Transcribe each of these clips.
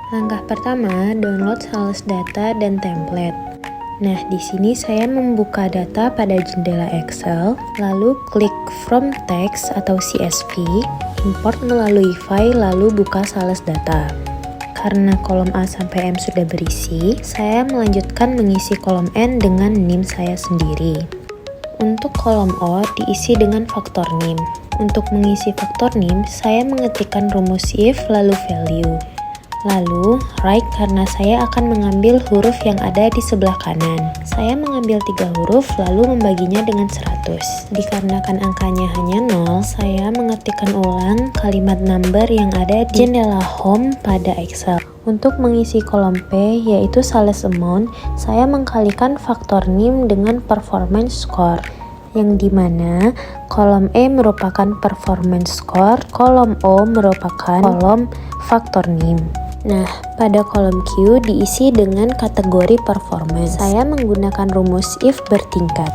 Langkah pertama, download sales data dan template. Nah, di sini saya membuka data pada jendela Excel, lalu klik From Text atau CSV, import melalui file, lalu buka sales data. Karena kolom A sampai M sudah berisi, saya melanjutkan mengisi kolom N dengan NIM saya sendiri. Untuk kolom O diisi dengan faktor NIM. Untuk mengisi faktor NIM, saya mengetikkan rumus if lalu value. Lalu, right karena saya akan mengambil huruf yang ada di sebelah kanan. Saya mengambil 3 huruf lalu membaginya dengan 100. Dikarenakan angkanya hanya 0, saya mengetikkan ulang kalimat number yang ada di jendela home pada Excel. Untuk mengisi kolom P, yaitu sales amount, saya mengkalikan faktor NIM dengan performance score, yang dimana kolom E merupakan performance score, kolom O merupakan kolom faktor NIM. Nah, pada kolom Q diisi dengan kategori performance. Saya menggunakan rumus if bertingkat,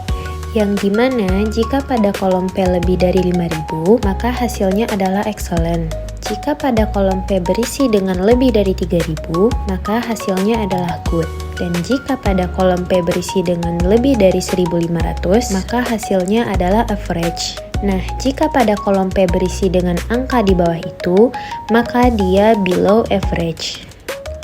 yang dimana jika pada kolom P lebih dari 5.000, maka hasilnya adalah excellent. Jika pada kolom P berisi dengan lebih dari 3.000, maka hasilnya adalah good. Dan jika pada kolom P berisi dengan lebih dari 1.500, maka hasilnya adalah average. Nah, jika pada kolom P berisi dengan angka di bawah itu, maka dia below average.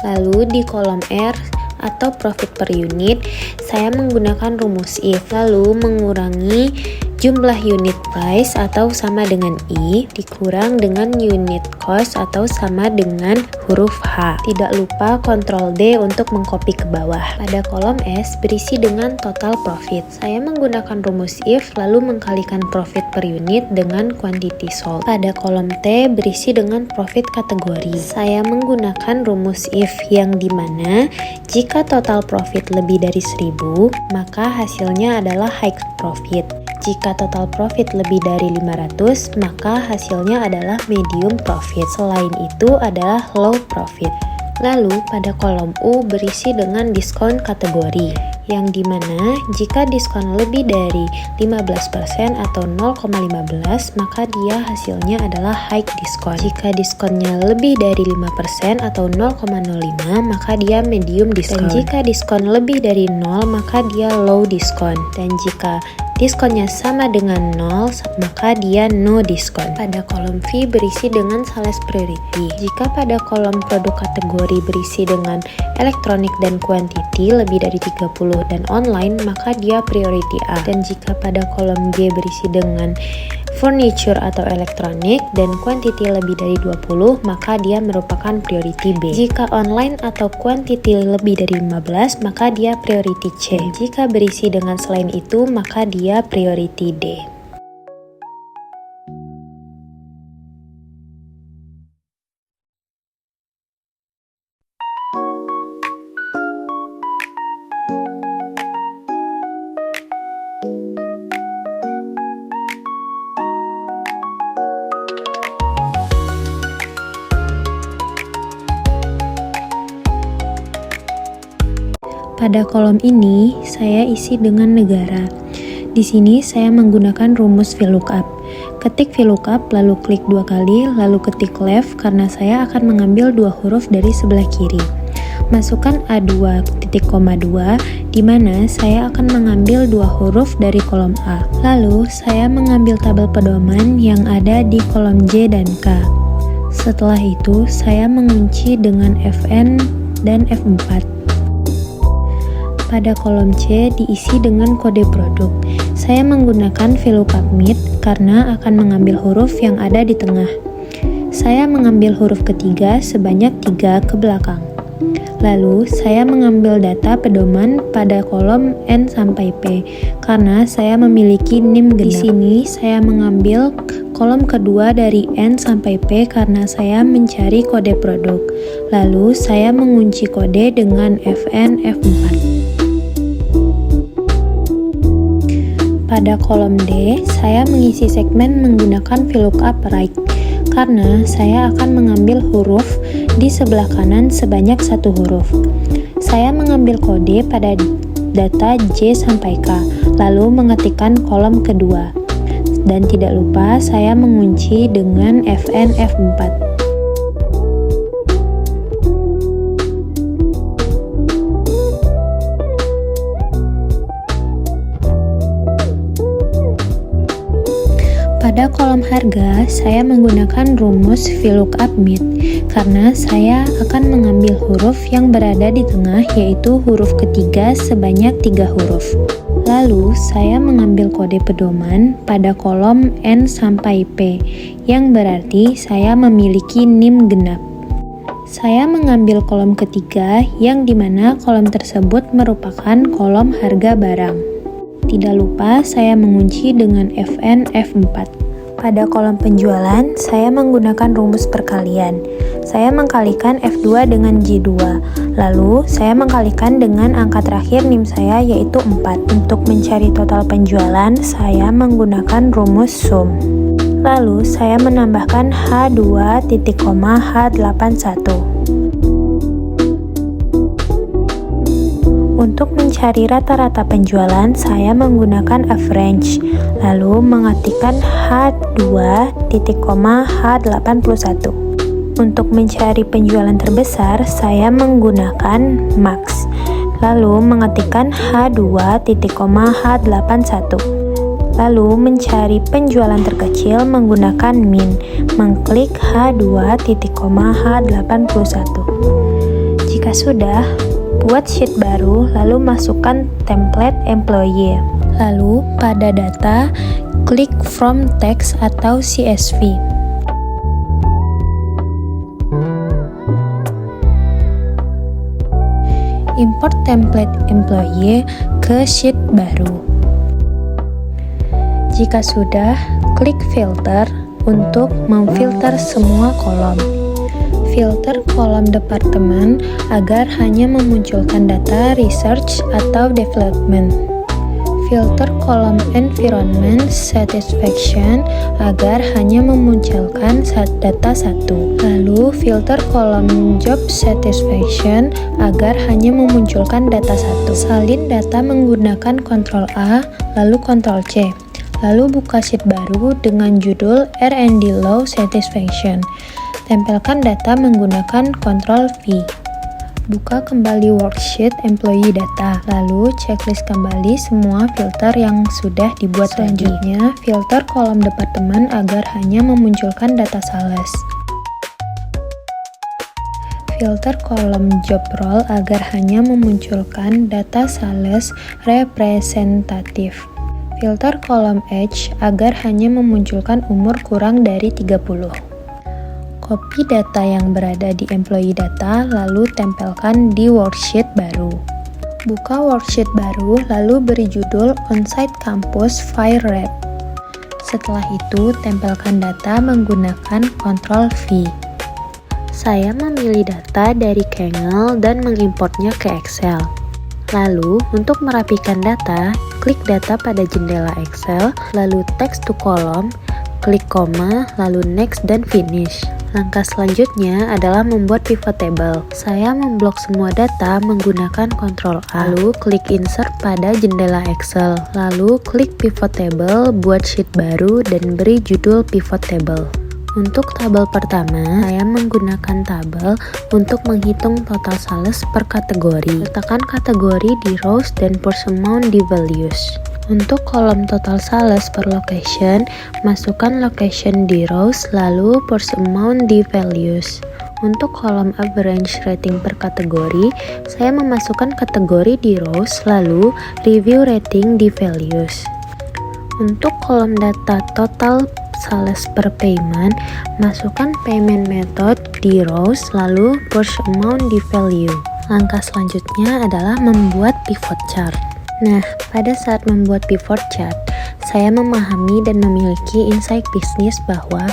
Lalu di kolom R atau profit per unit, saya menggunakan rumus if, lalu mengurangi jumlah unit price atau sama dengan I dikurang dengan unit cost atau sama dengan huruf H. Tidak lupa Ctrl D untuk mengcopy ke bawah. Pada kolom S berisi dengan total profit. Saya menggunakan rumus if lalu mengkalikan profit per unit dengan quantity sold. Pada kolom T berisi dengan profit kategori. Saya menggunakan rumus if yang dimana jika total profit lebih dari 1.000, maka hasilnya adalah high profit. Jika total profit lebih dari 500, maka hasilnya adalah medium profit. Selain itu adalah low profit. Lalu pada kolom U berisi dengan diskon kategori, yang dimana jika diskon lebih dari 15% atau 0,15, maka dia hasilnya adalah high diskon. Jika diskonnya lebih dari 5% atau 0,05, maka dia medium diskon. Dan jika diskon lebih dari 0, maka dia low diskon. Dan jika diskonnya sama dengan 0, maka dia no diskon. Pada kolom V berisi dengan sales priority. Jika pada kolom produk kategori berisi dengan elektronik dan quantity lebih dari 30 dan online, maka dia priority A. Dan jika pada kolom G berisi dengan furniture atau elektronik dan quantity lebih dari 20, maka dia merupakan priority B. Jika online atau quantity lebih dari 15, maka dia priority C. Jika berisi dengan selain itu, maka dia priority D. Pada kolom ini, saya isi dengan negara. Di sini saya menggunakan rumus VLOOKUP. Ketik VLOOKUP, lalu klik 2 kali, lalu ketik left karena saya akan mengambil 2 huruf dari sebelah kiri. Masukkan A2 titik koma 2, di mana saya akan mengambil 2 huruf dari kolom A. Lalu, saya mengambil tabel pedoman yang ada di kolom J dan K. Setelah itu, saya mengunci dengan Fn dan F4. Pada kolom C diisi dengan kode produk. Saya menggunakan VLOOKUP MID karena akan mengambil huruf yang ada di tengah. Saya mengambil huruf ketiga sebanyak 3 ke belakang. Lalu, saya mengambil data pedoman pada kolom N sampai P karena saya memiliki NIM genap. Di sini, saya mengambil kolom kedua dari N sampai P karena saya mencari kode produk. Lalu, saya mengunci kode dengan Fn F4. Pada kolom D, saya mengisi segmen menggunakan VLOOKUP right karena saya akan mengambil huruf di sebelah kanan sebanyak 1 huruf. Saya mengambil kode pada data J sampai K, lalu mengetikkan kolom kedua. Dan tidak lupa saya mengunci dengan Fn F4. harga, saya menggunakan rumus VLOOKUP MID karena saya akan mengambil huruf yang berada di tengah, yaitu huruf ketiga sebanyak 3 huruf. Lalu, saya mengambil kode pedoman pada kolom N sampai P, yang berarti saya memiliki NIM genap. Saya mengambil kolom ketiga, yang dimana kolom tersebut merupakan kolom harga barang. Tidak lupa, saya mengunci dengan FN F4. Pada kolom penjualan, saya menggunakan rumus perkalian. Saya mengkalikan F2 dengan J2. Lalu, saya mengkalikan dengan angka terakhir NIM saya, yaitu 4. Untuk mencari total penjualan, saya menggunakan rumus sum. Lalu, saya menambahkan H2 titik koma H81. Untuk mencari rata-rata penjualan, saya menggunakan average, lalu mengetikkan H2 titik koma H81. Untuk mencari penjualan terbesar, saya menggunakan max, lalu mengetikkan H2 titik koma H81. Lalu mencari penjualan terkecil menggunakan min, mengklik H2 titik koma H81. Jika sudah, buat sheet baru, lalu masukkan template employee. Lalu pada data, klik from text atau CSV. Import template employee ke sheet baru. Jika sudah, klik filter untuk memfilter semua kolom. Filter kolom departemen agar hanya memunculkan data research atau development. Filter kolom environment satisfaction agar hanya memunculkan data 1. Lalu filter kolom job satisfaction agar hanya memunculkan data 1. Salin data menggunakan Ctrl A lalu Ctrl C. Lalu buka sheet baru dengan judul R&D Low Satisfaction. Tempelkan data menggunakan Ctrl V. Buka kembali worksheet employee data, lalu checklist kembali semua filter yang sudah dibuat. Selanjutnya, filter kolom departemen agar hanya memunculkan data sales. Filter kolom job role agar hanya memunculkan data sales representatif. Filter kolom age agar hanya memunculkan umur kurang dari 30. Copy data yang berada di employee data, lalu tempelkan di worksheet baru. Buka worksheet baru, lalu beri judul On-Site Campus Fire Rep. Setelah itu, tempelkan data menggunakan Ctrl V. Saya memilih data dari Kaggle dan mengimportnya ke Excel. Lalu, untuk merapikan data, klik data pada jendela Excel, lalu text to column, klik koma, lalu next dan finish. Langkah selanjutnya adalah membuat pivot table. Saya memblok semua data menggunakan Ctrl A, lalu klik insert pada jendela Excel, lalu klik pivot table, buat sheet baru dan beri judul pivot table. Untuk tabel pertama, saya menggunakan tabel untuk menghitung total sales per kategori. Letakkan kategori di rows dan person amount di values. Untuk kolom total sales per location, masukkan location di rows, lalu person amount di values. Untuk kolom average rating per kategori, saya memasukkan kategori di rows, lalu review rating di values. Untuk kolom data total sales per payment, masukkan payment method di rows, lalu person amount di value. Langkah selanjutnya adalah membuat pivot chart. Nah, pada saat membuat pivot chart, saya memahami dan memiliki insight bisnis bahwa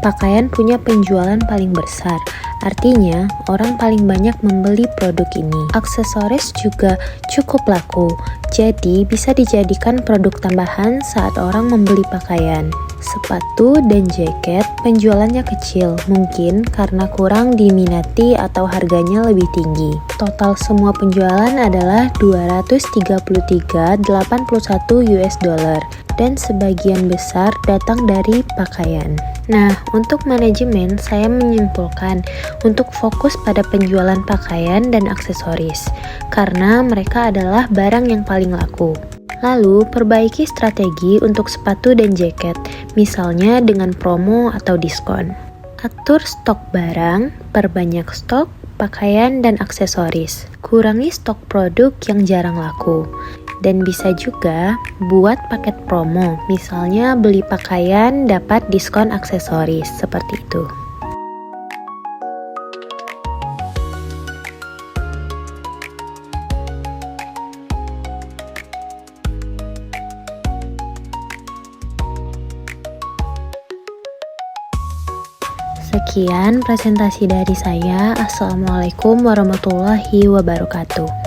pakaian punya penjualan paling besar. Artinya, orang paling banyak membeli produk ini. Aksesoris juga cukup laku, jadi bisa dijadikan produk tambahan saat orang membeli pakaian. Sepatu dan jaket penjualannya kecil, mungkin karena kurang diminati atau harganya lebih tinggi. Total semua penjualan adalah 233,81 US dollar dan sebagian besar datang dari pakaian. Nah, untuk manajemen saya menyimpulkan untuk fokus pada penjualan pakaian dan aksesoris karena mereka adalah barang yang paling laku. Lalu, perbaiki strategi untuk sepatu dan jaket, misalnya dengan promo atau diskon. Atur stok barang, perbanyak stok, pakaian, dan aksesoris. Kurangi stok produk yang jarang laku. Dan bisa juga buat paket promo, misalnya beli pakaian dapat diskon aksesoris, seperti itu. Sekian presentasi dari saya. Assalamualaikum warahmatullahi wabarakatuh.